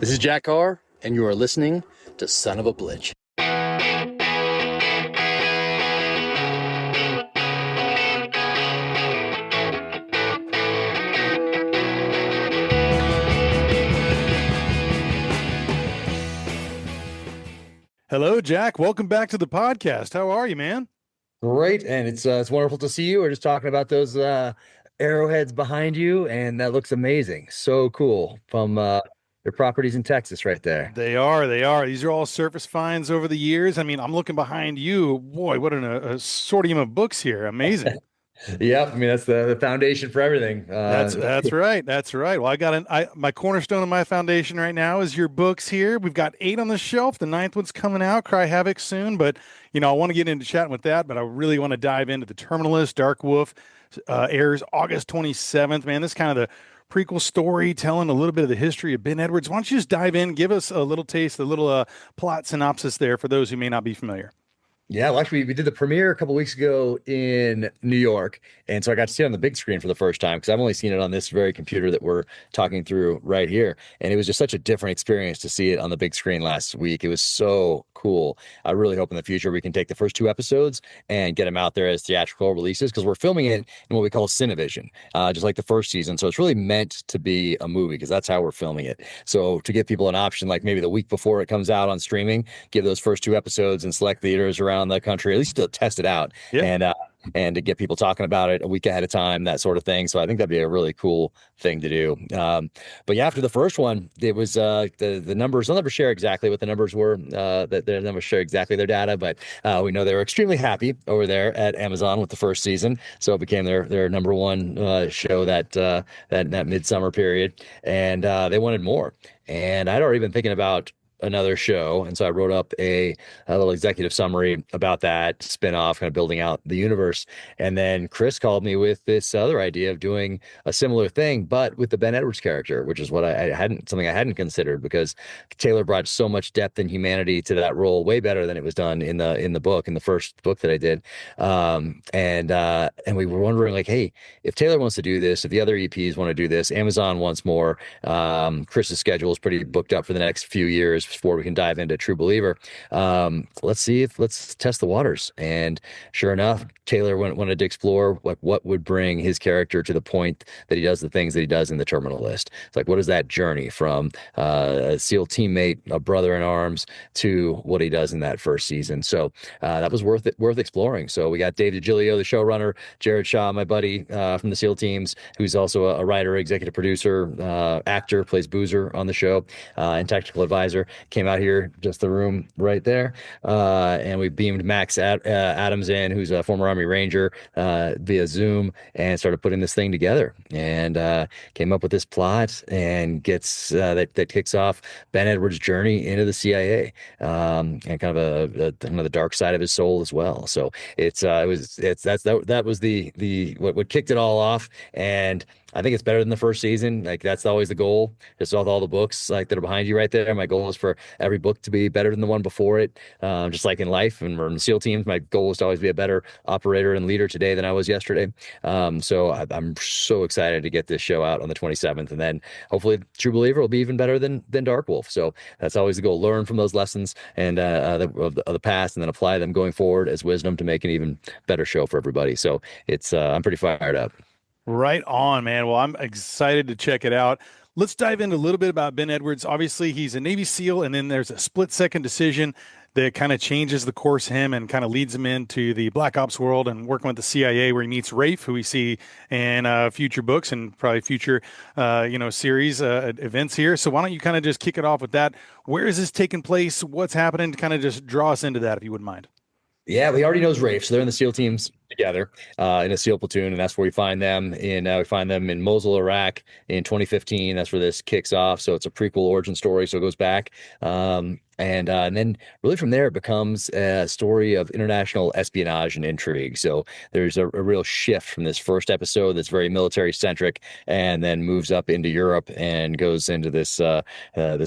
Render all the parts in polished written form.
This is Jack Carr, and you are listening to Son of a Blitch. Hello, Jack. Welcome back to the podcast. How are you, man? Great, and it's wonderful to see you. We're just talking about those arrowheads behind you, and that looks amazing. So cool from your properties in Texas, right there. They are. They are. These are all surface finds over the years. I mean, I'm looking behind you. Boy, what a sortium of books here. Amazing. Yep, I mean that's the foundation for everything. That's right. That's right. Well, my cornerstone of my foundation right now is your books here. We've got 8 on the shelf. The 9th one's coming out. Cry Havoc soon, but I want to get into chatting with that. But I really want to dive into the Terminalist. Dark Wolf airs August 27th. Man, this is kind of the prequel story telling a little bit of the history of Ben Edwards. Why don't you just dive in, give us a little taste, a little plot synopsis there for those who may not be familiar. Yeah, well, actually, we did the premiere a couple weeks ago in New York, and so I got to see it on the big screen for the first time because I've only seen it on this very computer that we're talking through right here, and it was just such a different experience to see it on the big screen last week. It was so cool. I really hope in the future we can take the first 2 episodes and get them out there as theatrical releases because we're filming it in what we call Cinevision, just like the first season. So it's really meant to be a movie because that's how we're filming it. So to give people an option, like maybe the week before it comes out on streaming, give those first 2 episodes in select theaters around the country, at least to test it out. Yeah. And to get people talking about it a week ahead of time, that sort of thing. So I think that'd be a really cool thing to do. But yeah, after the first one, it was the numbers. I'll never share exactly what the numbers were. That they'll never share exactly their data, but we know they were extremely happy over there at Amazon with the first season. So it became their number one show that midsummer period, and they wanted more. And I'd already been thinking about another show, and so I wrote up a little executive summary about that spinoff, kind of building out the universe. And then Chris called me with this other idea of doing a similar thing, but with the Ben Edwards character, which is what I hadn't considered, because Taylor brought so much depth and humanity to that role, way better than it was done in the first book that I did. And we were wondering, like, hey, if Taylor wants to do this, if the other EPs want to do this, Amazon wants more. Chris's schedule is pretty booked up for the next few years before we can dive into True Believer. Let's test the waters. And sure enough, Taylor wanted to explore what would bring his character to the point that he does the things that he does in the Terminalist. It's like, what is that journey from a SEAL teammate, a brother in arms, to what he does in that first season? So that was worth exploring. So we got David DiGilio, the showrunner, Jared Shaw, my buddy from the SEAL teams, who's also a writer, executive producer, actor, plays Boozer on the show, and technical advisor. Came out here, just the room right there, and we beamed Max Adams in, who's a former Army Ranger, via Zoom, and started putting this thing together, and came up with this plot, and gets that kicks off Ben Edwards' journey into the CIA, and kind of the dark side of his soul as well. So that was the what kicked it all off, and I think it's better than the first season. Like, that's always the goal. Just with all the books like that are behind you right there. My goal is for every book to be better than the one before it. Just like in life, and we're in SEAL teams, my goal is to always be a better operator and leader today than I was yesterday. So I'm so excited to get this show out on the 27th, and then hopefully True Believer will be even better than Dark Wolf. So that's always the goal: learn from those lessons and of the past, and then apply them going forward as wisdom to make an even better show for everybody. So it's I'm pretty fired up. Right on, man. Well, I'm excited to check it out. Let's dive into a little bit about Ben Edwards. Obviously, he's a Navy SEAL, and then there's a split-second decision that kind of changes the course him and kind of leads him into the Black Ops world and working with the CIA, where he meets Rafe, who we see in future books and probably future, series events here. So why don't you kind of just kick it off with that? Where is this taking place? What's happening? To kind of just draw us into that, if you wouldn't mind. Yeah, he already knows Rafe, so they're in the SEAL teams together in a SEAL platoon, and that's where we find them in Mosul, Iraq in 2015. That's where this kicks off. So it's a prequel origin story, so it goes back. And then really from there, it becomes a story of international espionage and intrigue. So there's a real shift from this first episode that's very military centric, and then moves up into Europe and goes into this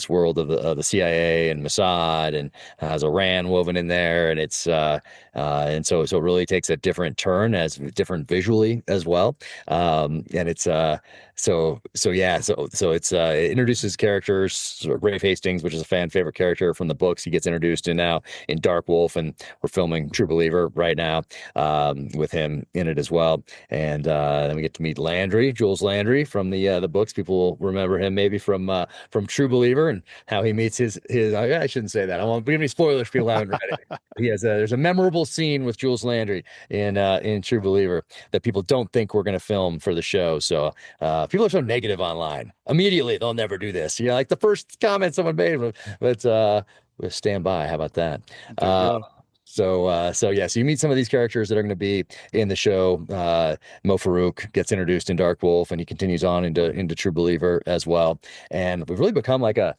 world of the CIA and Mossad, and has Iran woven in there, and it's and so it really takes a different turn, as different visually as well. And it's it's it introduces characters, sort of Rafe Hastings, which is a fan favorite character from the books. He gets introduced in now in Dark Wolf, and we're filming True Believer right now, with him in it as well. And then we get to meet Landry, Jules Landry from the books. People will remember him maybe from True Believer, and how he meets his. I shouldn't say that. I won't give any spoilers if people haven't read it. There's a memorable scene with Jules Landry in True Believer that people don't think we're going to film for the show. So people are so negative online. Immediately, they'll never do this. Like the first comment someone made, but we'll stand by. How about that? So you meet some of these characters that are going to be in the show. Mo Farouk gets introduced in Dark Wolf, and he continues on into True Believer as well. And we've really become like a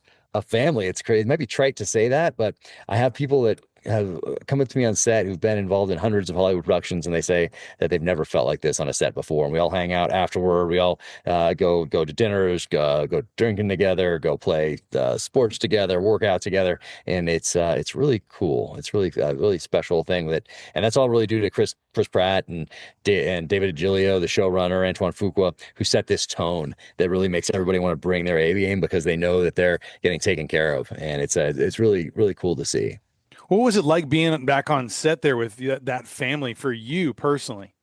family. It's crazy. It might be trite to say that, but I have people that have come up to me on set who've been involved in hundreds of Hollywood productions, and they say that they've never felt like this on a set before. And we all hang out afterward. We all go to dinners, go drinking together, go play sports together, work out together, and it's really cool. It's really a really special thing and that's all really due to Chris Pratt and David DiGilio, the showrunner, Antoine Fuqua, who set this tone that really makes everybody want to bring their A game, because they know that they're getting taken care of, and it's really really cool to see. What was it like being back on set there with that family for you personally?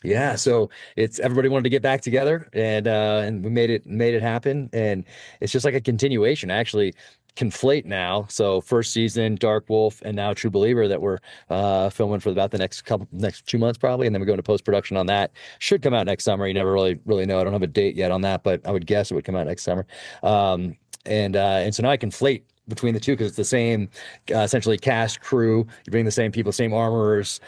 Yeah, so it's everybody wanted to get back together, and we made it happen, and it's just like a continuation. I actually conflate now. So first season, Dark Wolf, and now True Believer that we're filming for about the next 2 months probably, and then we go into post production on that. Should come out next summer. You never really know. I don't have a date yet on that, but I would guess it would come out next summer. And so now I conflate between the two, because it's the same essentially cast crew. You bring the same people, same armorers,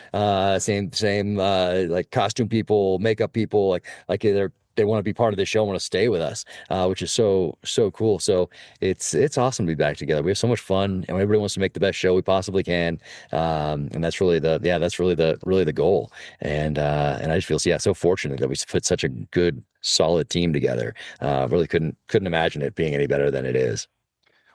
same like costume people, makeup people, like they want to be part of the show, want to stay with us, which is so cool. So it's awesome to be back together. We have so much fun, and everybody wants to make the best show we possibly can, and that's really the goal. And I just feel so fortunate that we put such a good solid team together. Really couldn't imagine it being any better than it is.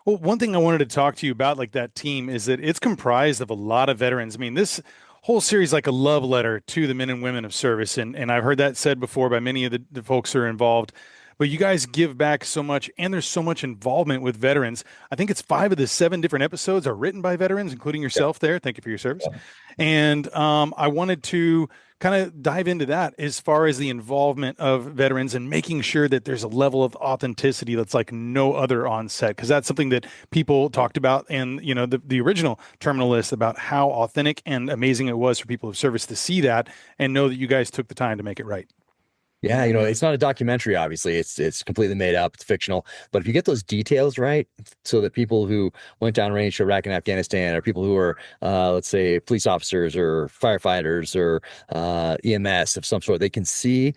Well, one thing I wanted to talk to you about, like that team, is that it's comprised of a lot of veterans. I mean, this whole series like a love letter to the men and women of service, and I've heard that said before by many of the folks who are involved. But you guys give back so much, and there's so much involvement with veterans. I think it's 5 of the 7 different episodes are written by veterans, including yourself there. Thank you for your service. And I wanted to kind of dive into that as far as the involvement of veterans and making sure that there's a level of authenticity that's like no other on set, because that's something that people talked about in the original Terminal List, about how authentic and amazing it was for people of service to see that and know that you guys took the time to make it right. Yeah, it's not a documentary, obviously. It's completely made up. It's fictional. But if you get those details right, so that people who went downrange to Iraq and Afghanistan, or people who are, let's say, police officers or firefighters or EMS of some sort, they can see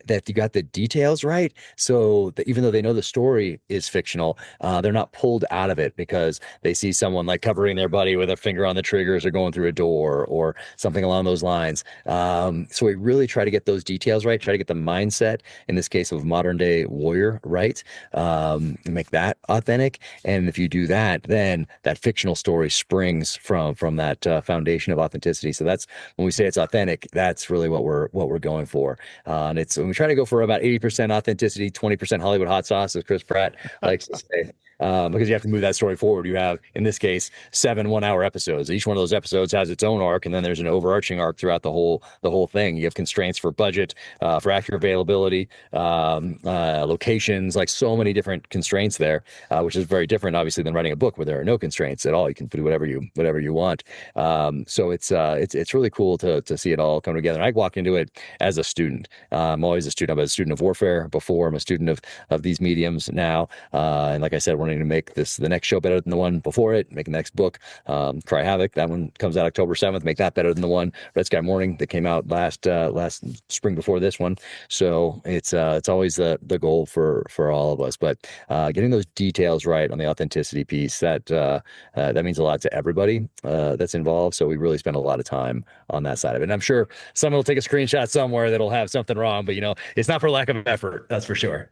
that you got the details right, so that even though they know the story is fictional, they're not pulled out of it because they see someone like covering their buddy with a finger on the triggers or going through a door or something along those lines. So we really try to get those details right, try to get the mindset, in this case of modern day warrior, right, and make that authentic. And if you do that, then that fictional story springs from that foundation of authenticity. So that's when we say it's authentic, that's really what we're going for. And we try to go for about 80% authenticity, 20% Hollywood hot sauce, as Chris Pratt likes to say. Because you have to move that story forward. You have, in this case, 7 one-hour episodes. Each one of those episodes has its own arc, and then there's an overarching arc throughout the whole thing. You have constraints for budget, for actor availability, locations, like so many different constraints there, which is very different, obviously, than writing a book where there are no constraints at all. You can do whatever you want. So it's really cool to see it all come together. And I walk into it as a student. I'm always a student. I'm a student of warfare before. I'm a student of these mediums now. And like I said, we're wanting to make the next show better than the one before it, make the next book, Cry Havoc. That one comes out October 7th. Make that better than the one Red Sky Morning that came out last spring before this one. So it's always the goal for all of us. But getting those details right on the authenticity piece, that means a lot to everybody that's involved. So we really spend a lot of time on that side of it. And I'm sure someone will take a screenshot somewhere that'll have something wrong, but it's not for lack of effort. That's for sure.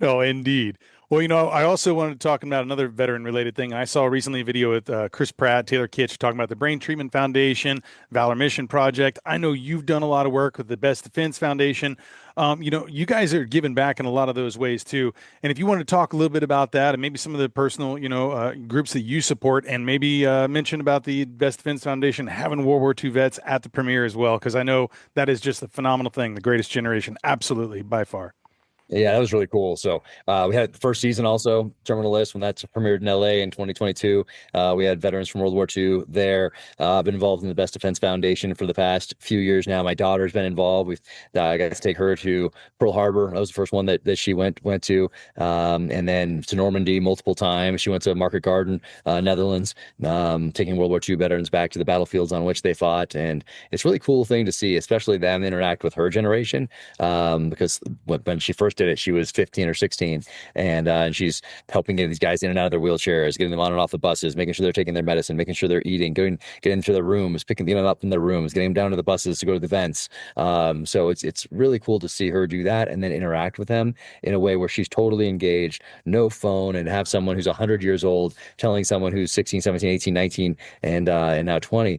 Oh, indeed. Well, I also wanted to talk about another veteran related thing. I saw recently a video with Chris Pratt, Taylor Kitsch talking about the Brain Treatment Foundation, Valor Mission Project. I know you've done a lot of work with the Best Defense Foundation. You guys are giving back in a lot of those ways too. And if you want to talk a little bit about that and maybe some of the personal, groups that you support, and maybe mention about the Best Defense Foundation having World War II vets at the premiere as well, because I know that is just a phenomenal thing. The Greatest Generation, absolutely by far. Yeah, that was really cool. So we had the first season also, Terminal List, when that's premiered in LA in 2022. We had veterans from World War II there. I've been involved in the Best Defense Foundation for the past few years now. My daughter's been involved. We've I got to take her to Pearl Harbor. That was the first one that she went to, and then to Normandy multiple times. She went to Market Garden, Netherlands, taking World War II veterans back to the battlefields on which they fought. And it's a really cool thing to see, especially them interact with her generation, because when she first did it, she was 15 or 16, and she's helping get these guys in and out of their wheelchairs, getting them on and off the buses, making sure they're taking their medicine, making sure they're eating, getting into their rooms, picking them up from their rooms, getting them down to the buses to go to the vents. So it's really cool to see her do that and then interact with them in a way where she's totally engaged, no phone, and have someone who's 100 years old telling someone who's 16, 17, 18, 19, and now 20,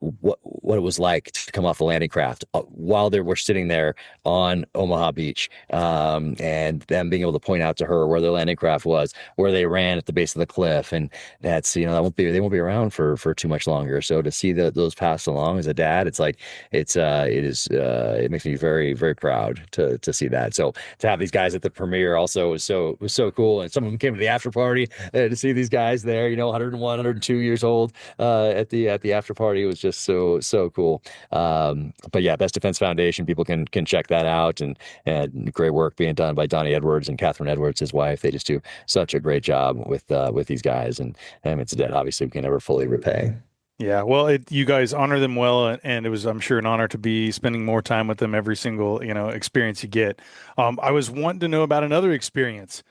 what it was like to come off a landing craft while they were sitting there on Omaha Beach, and them being able to point out to her where their landing craft was, where they ran at the base of the cliff. And that's, they won't be around for too much longer. So to see those passed along as a dad, it's like, it makes me very, very proud to see that. So to have these guys at the premiere also was so cool. And some of them came to the after party to see these guys there, 101, 102 years old, at the after party. It was just so cool. But yeah, Best Defense Foundation, people can check that out, and great work being done by Donnie Edwards and Catherine Edwards, his wife. They just do such a great job with these guys, and it's a debt obviously we can never fully repay. Yeah, well, you guys honor them well, and it was, I'm sure, an honor to be spending more time with them every single, experience you get. I was wanting to know about another experience.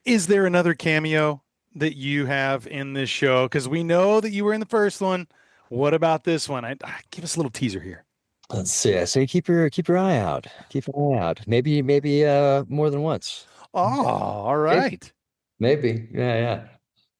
Is there another cameo that you have in this show? Because we know that you were in the first one. What about this one? Give us a little teaser here. Let's see. I say keep your eye out. Keep your eye out. Maybe more than once. Oh, all right. Maybe. Yeah.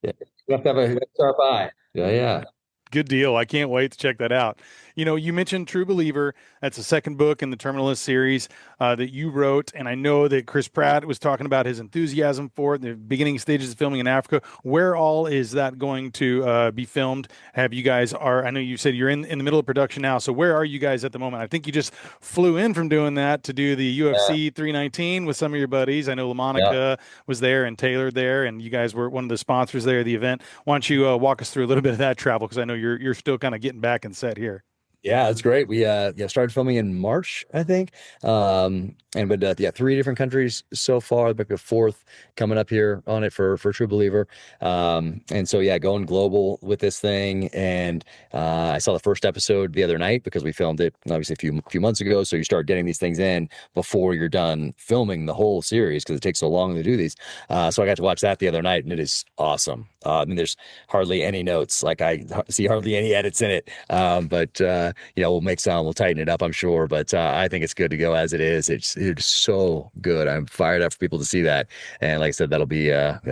You have to have a sharp eye. Yeah. Good deal. I can't wait to check that out. You mentioned True Believer. That's the second book in the Terminalist series that you wrote. And I know that Chris Pratt was talking about his enthusiasm for it, the beginning stages of filming in Africa. Where all is that going to be filmed? I know you said you're in the middle of production now. So where are you guys at the moment? I think you just flew in from doing that to do the UFC 319 with some of your buddies. I know LaMonica was there and Taylor there, and you guys were one of the sponsors there of the event. Why don't you walk us through a little bit of that travel? Because I know you're still kind of getting back and set here. Yeah, that's great. We started filming in March, I think. And 3 different countries so far, like a fourth coming up here on it for True Believer. And so going global with this thing. And I saw the first episode the other night because we filmed it obviously a few months ago. So you start getting these things in before you're done filming the whole series because it takes so long to do these. So I got to watch that the other night, and it is awesome. There's hardly any notes. Like I see hardly any edits in it. But we'll make some, we'll tighten it up, I'm sure. But I think it's good to go as it is. It's so good. I'm fired up for people to see that. And like I said, that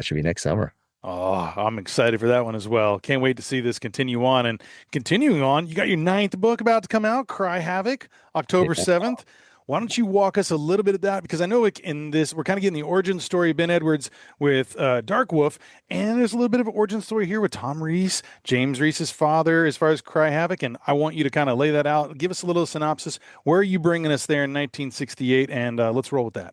should be next summer. Oh, I'm excited for that one as well. Can't wait to see this continue on. And continuing on, you got your 9th book about to come out, Cry Havoc, October 7th. Why don't you walk us a little bit of that? Because I know in this, we're kind of getting the origin story of Ben Edwards with Dark Wolf, and there's a little bit of an origin story here with Tom Reese, James Reese's father, as far as Cry Havoc, and I want you to kind of lay that out. Give us a little synopsis. Where are you bringing us there in 1968, and let's roll with that.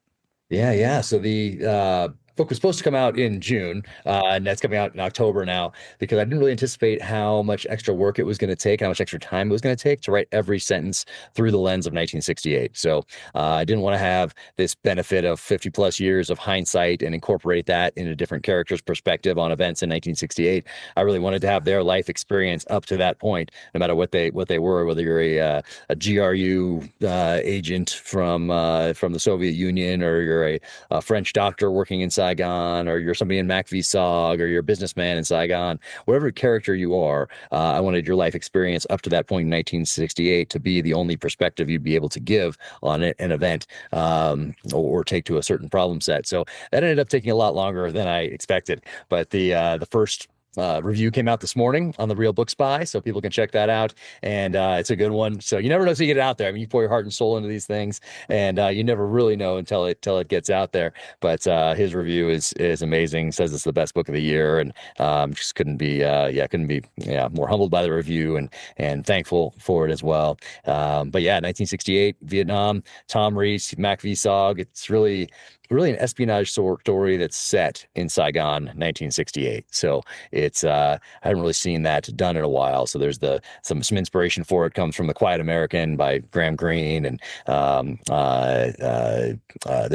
Yeah. So the book was supposed to come out in June, and that's coming out in October now because I didn't really anticipate how much extra work it was going to take, how much extra time it was going to take to write every sentence through the lens of 1968. So I didn't want to have this benefit of 50 plus years of hindsight and incorporate that in a different character's perspective on events in 1968. I really wanted to have their life experience up to that point, no matter what they were, whether you're a GRU agent from the Soviet Union or you're a French doctor working inside Saigon, or you're somebody in Mac v Sog, or you're a businessman in Saigon, whatever character you are. I wanted your life experience up to that point in 1968 to be the only perspective you'd be able to give on an event, or take to a certain problem set. So that ended up taking a lot longer than I expected. But the first review came out this morning on the Real Book Spy, so people can check that out. And it's a good one. So you never know till you get it out there. I mean, you pour your heart and soul into these things, and you never really know until it gets out there. But his review is amazing. Says it's the best book of the year, and just couldn't be more humbled by the review, and thankful for it as well. But yeah, 1968 Vietnam, Tom Reese, Mac v Sog. It's really an espionage story that's set in Saigon, 1968. So it's I haven't really seen that done in a while. So there's some inspiration for it comes from The Quiet American by Graham Greene, and there's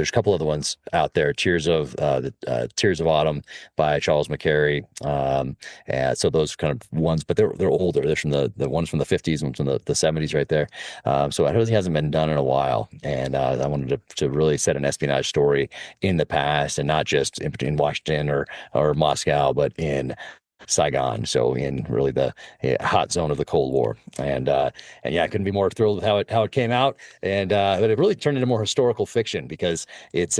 a couple other ones out there. Tears of Autumn by Charles McCary. And so those kind of ones, but they're older. They're from the ones from the 50s, ones from the 70s, right there. So it really hasn't been done in a while, and I wanted to really set an espionage story in the past, and not just in Washington or Moscow, but in Saigon, so in really the hot zone of the Cold War. And yeah, I couldn't be more thrilled with how it came out. And but it really turned into more historical fiction, because it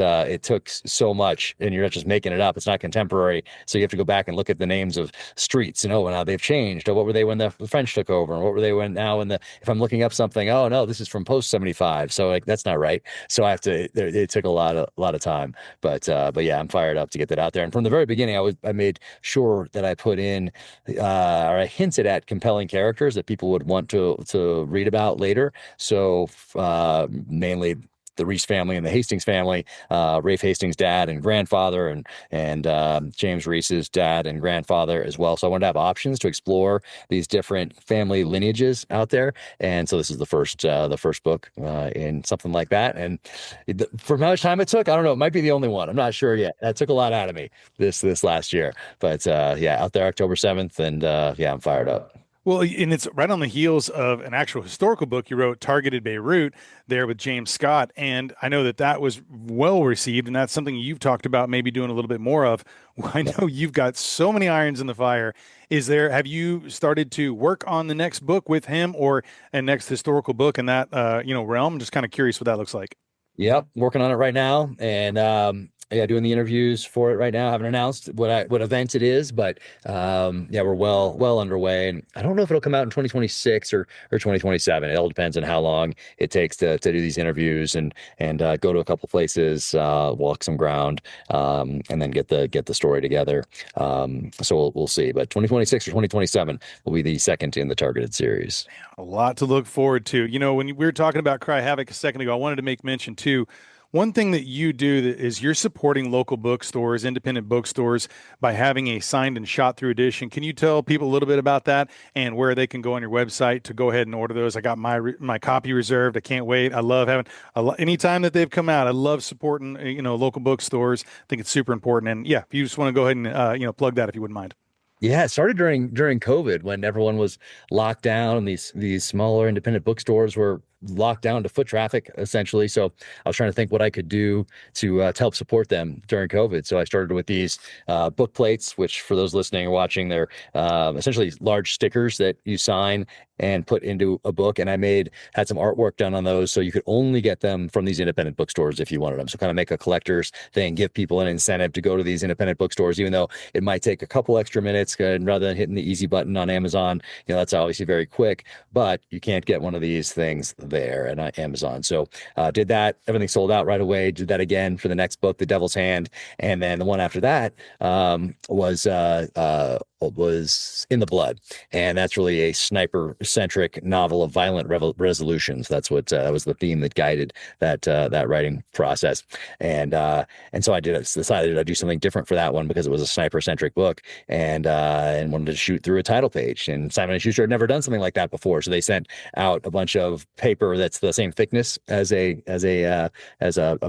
took so much, and you're not just making it up. It's not contemporary, so you have to go back and look at the names of streets, and now they've changed. Or what were they when the French took over, and what were they when now in the, if I'm looking up something, oh no, this is from post 75, so like that's not right. So I have to. It took a lot of time, but yeah, I'm fired up to get that out there. And from the very beginning, I made sure that I put in or I hinted at compelling characters that people would want to read about later. So mainly the Reese family and the Hastings family, Rafe Hastings' dad and grandfather, and James Reese's dad and grandfather as well. So I wanted to have options to explore these different family lineages out there. And so this is the first book in something like that. And for how much time it took, I don't know. It might be the only one. I'm not sure yet. That took a lot out of me this last year. But yeah, out there October 7th, and yeah, I'm fired up. Well, and it's right on the heels of an actual historical book you wrote, Targeted Beirut, there with James Scott. And I know that was well received, and that's something you've talked about maybe doing a little bit more of. I know you've got so many irons in the fire. Have you started to work on the next book with him, or a next historical book in that realm? I'm just kind of curious what that looks like. Yep, working on it right now, and yeah, doing the interviews for it right now. I haven't announced what event it is, but yeah, we're well underway. And I don't know if it'll come out in 2026 or 2027. It all depends on how long it takes to do these interviews and go to a couple places, walk some ground, and then get the story together. So we'll see. But 2026 or 2027 will be the second in the targeted series. A lot to look forward to. When we were talking about Cry Havoc a second ago, I wanted to make mention too. One thing that you do that is you're supporting local bookstores, independent bookstores, by having a signed and shot through edition. Can you tell people a little bit about that and where they can go on your website to go ahead and order those? I got my copy reserved. I can't wait. I love having anytime that they've come out. I love supporting local bookstores. I think it's super important. And yeah, if you just want to go ahead and plug that if you wouldn't mind. Yeah, it started during COVID when everyone was locked down, and these smaller independent bookstores were locked down to foot traffic, essentially. So I was trying to think what I could do to help support them during COVID. So I started with these book plates, which for those listening or watching, they're essentially large stickers that you sign and put into a book. And I had some artwork done on those, so you could only get them from these independent bookstores if you wanted them. So kind of make a collector's thing, give people an incentive to go to these independent bookstores, even though it might take a couple extra minutes, and rather than hitting the easy button on Amazon, that's obviously very quick, but you can't get one of these things there and Amazon. So did that. Everything sold out right away. Did that again for the next book, The Devil's Hand, and then the one after that was In the Blood, and that's really a sniper-centric novel of violent resolutions. That's what that was the theme that guided that writing process, and so I decided I'd do something different for that one because it was a sniper-centric book, and wanted to shoot through a title page. And Simon & Schuster had never done something like that before, so they sent out a bunch of paper that's the same thickness as a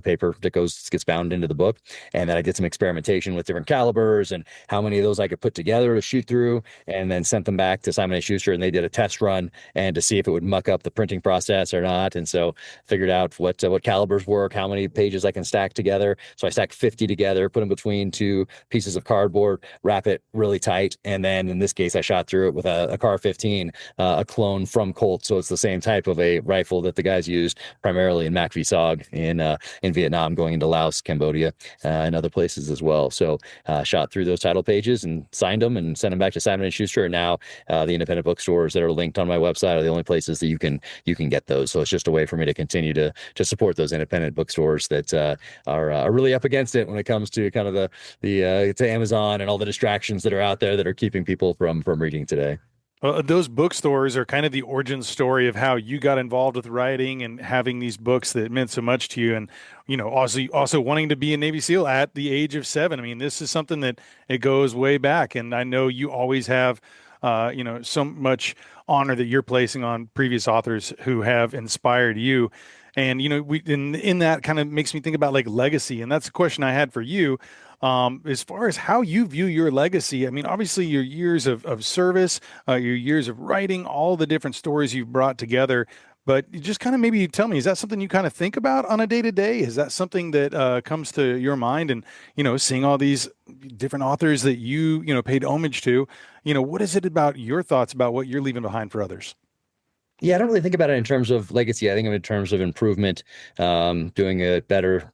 paper that gets bound into the book. And then I did some experimentation with different calibers and how many of those I could put together to shoot through and then sent them back to Simon & Schuster, and they did a test run and to see if it would muck up the printing process or not. And so figured out what calibers work, how many pages I can stack together. So I stacked 50 together, put them between two pieces of cardboard, wrap it really tight, and then in this case I shot through it with a Carr 15, a clone from Colt. So it's the same type of a rifle that the guys used primarily in Mac V SOG in Vietnam, going into Laos, Cambodia, and other places as well. So shot through those title pages and signed them and sent them back to Simon & Schuster. And now the independent bookstores that are linked on my website are the only places that you can get those. So it's just a way for me to continue to support those independent bookstores that are really up against it when it comes to kind of the to Amazon and all the distractions that are out there that are keeping people from reading today. Well, those bookstores are kind of the origin story of how you got involved with writing and having these books that meant so much to you. And, also wanting to be a Navy SEAL at the age of 7. I mean, this is something that it goes way back. And I know you always have, so much honor that you're placing on previous authors who have inspired you. And, in that kind of makes me think about like legacy. And that's a question I had for you. As far as how you view your legacy, I mean, obviously your years of service, your years of writing, all the different stories you've brought together, but just kind of maybe tell me, is that something you kind of think about on a day to day? Is that something that comes to your mind? And, seeing all these different authors that you paid homage to, what is it about your thoughts about what you're leaving behind for others? Yeah, I don't really think about it in terms of legacy. I think of it in terms of improvement, doing it better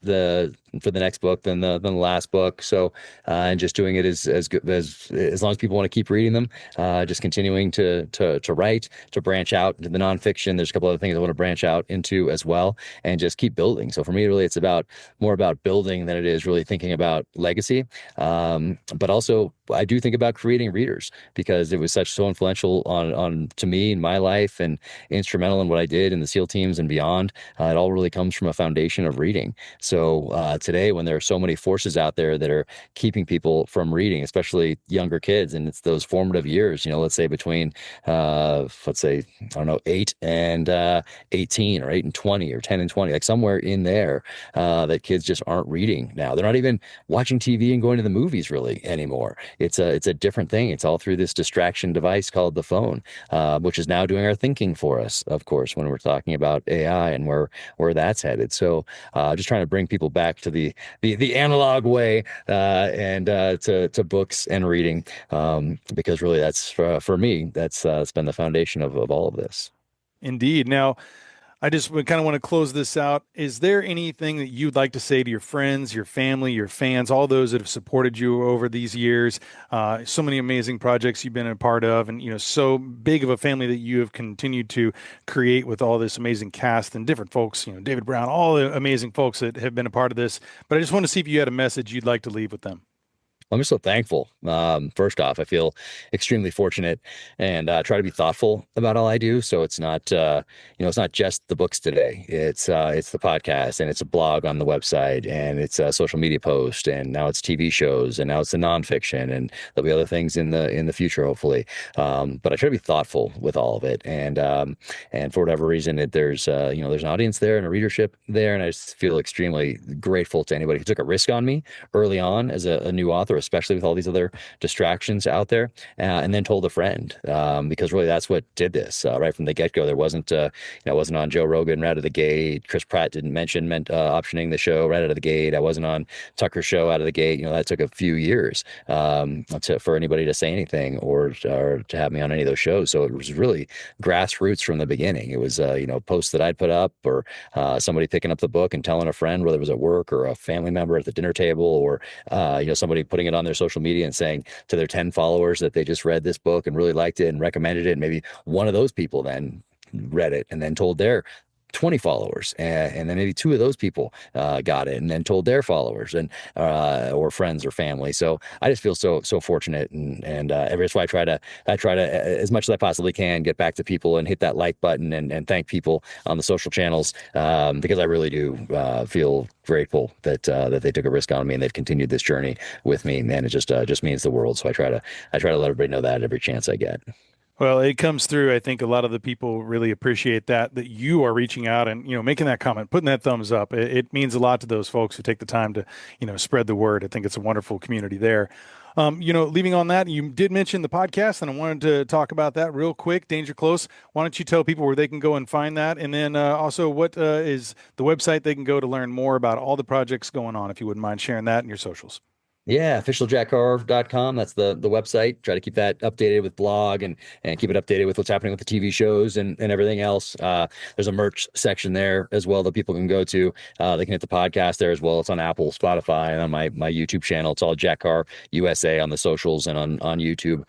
for the next book than the last book. So, and just doing it as good as long as people want to keep reading them. Just continuing to write, to branch out into the nonfiction. There's a couple other things I want to branch out into as well, and just keep building. So for me, really, it's more about building than it is really thinking about legacy. But also, I do think about creating readers because it was so influential on to me in my life and instrumental in what I did in the SEAL teams and beyond. It all really comes from a foundation of reading. So today, when there are so many forces out there that are keeping people from reading, especially younger kids, and it's those formative years, let's say between, I don't know, 8 and 18 or 8 and 20 or 10 and 20, like somewhere in there, that kids just aren't reading now. They're not even watching TV and going to the movies really anymore. It's a different thing. It's all through this distraction device called the phone, which is now doing our thinking for us, of course, when we're talking about AI and where that's headed. So just trying to bring people back to the analog way and to books and reading, because really that's for me, that's been the foundation of all of this. Indeed. Now, I just kind of want to close this out. Is there anything that you'd like to say to your friends, your family, your fans, all those that have supported you over these years? So many amazing projects you've been a part of, and so big of a family that you have continued to create with all this amazing cast and different folks. David Brown, all the amazing folks that have been a part of this. But I just want to see if you had a message you'd like to leave with them. I'm just so thankful. First off, I feel extremely fortunate and try to be thoughtful about all I do. So it's not, it's not just the books today. It's the podcast, and it's a blog on the website, and it's a social media post, and now it's TV shows, and now it's the nonfiction, and there'll be other things in the future, hopefully. But I try to be thoughtful with all of it, and for whatever reason, there's an audience there and a readership there, and I just feel extremely grateful to anybody who took a risk on me early on as a new author, especially with all these other distractions out there, and then told a friend, because really that's what did this right from the get-go. There wasn't, I wasn't on Joe Rogan right out of the gate. Chris Pratt didn't mention optioning the show right out of the gate. I wasn't on Tucker's show out of the gate. That took a few years for anybody to say anything or to have me on any of those shows. So it was really grassroots from the beginning. It was, posts that I'd put up, or somebody picking up the book and telling a friend, whether it was at work or a family member at the dinner table, or somebody putting it on their social media and saying to their 10 followers that they just read this book and really liked it and recommended it. And maybe one of those people then read it and then told their 20 followers, and then maybe 2 of those people got it and then told their followers and or friends or family. So I just feel so fortunate, and that's why I try to as much as I possibly can get back to people and hit that like button and thank people on the social channels, because I really do feel grateful that they took a risk on me and they've continued this journey with me, and it just means the world. So I try to let everybody know that every chance I get. Well, it comes through. I think a lot of the people really appreciate that you are reaching out and, making that comment, putting that thumbs up. It means a lot to those folks who take the time to, spread the word. I think it's a wonderful community there. Leaving on that, you did mention the podcast, and I wanted to talk about that real quick. Danger Close. Why don't you tell people where they can go and find that? And then also, what is the website they can go to learn more about all the projects going on, if you wouldn't mind sharing that in your socials? Yeah, officialjackcarr.com. That's the website. Try to keep that updated with blog and keep it updated with what's happening with the TV shows and everything else. There's a merch section there as well that people can go to. They can hit the podcast there as well. It's on Apple, Spotify, and on my YouTube channel. It's all Jack Carr USA on the socials and on YouTube.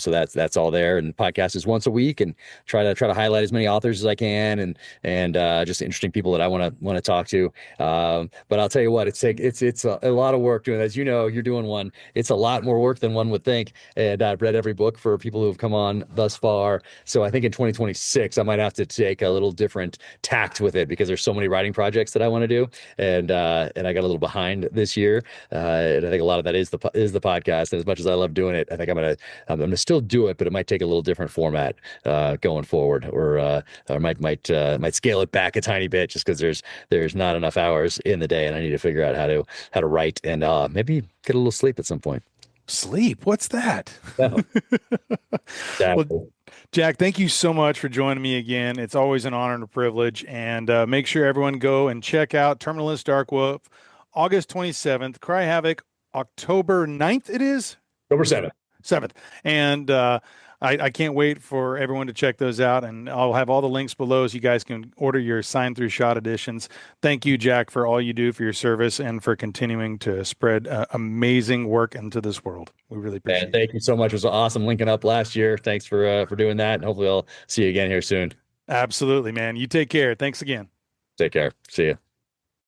So that's all there. And podcast is once a week, and try to highlight as many authors as I can and just interesting people that I want to talk to. But I'll tell you what, it's a lot of work doing, as you know, you're doing one. It's a lot more work than one would think. And I've read every book for people who have come on thus far. So I think in 2026, I might have to take a little different tact with it because there's so many writing projects that I want to do. And I got a little behind this year. And I think a lot of that is the podcast. And as much as I love doing it, I think I'm gonna still do it, but it might take a little different format going forward, or might scale it back a tiny bit just because there's not enough hours in the day, and I need to figure out how to write and maybe get a little sleep at some point. Sleep? What's that? Yeah. Well, Jack, thank you so much for joining me again. It's always an honor and a privilege. And make sure everyone go and check out Terminalist Dark Wolf, August 27th, Cry Havoc, October 9th, it is? October 7th. 7th. And I can't wait for everyone to check those out, and I'll have all the links below so you guys can order your sign through shot editions. Thank you, Jack, for all you do for your service and for continuing to spread amazing work into this world. We really appreciate it. Thank you so much. It was awesome linking up last year. Thanks for doing that, and hopefully I'll see you again here soon. Absolutely, man. You take care. Thanks again. Take care. See you.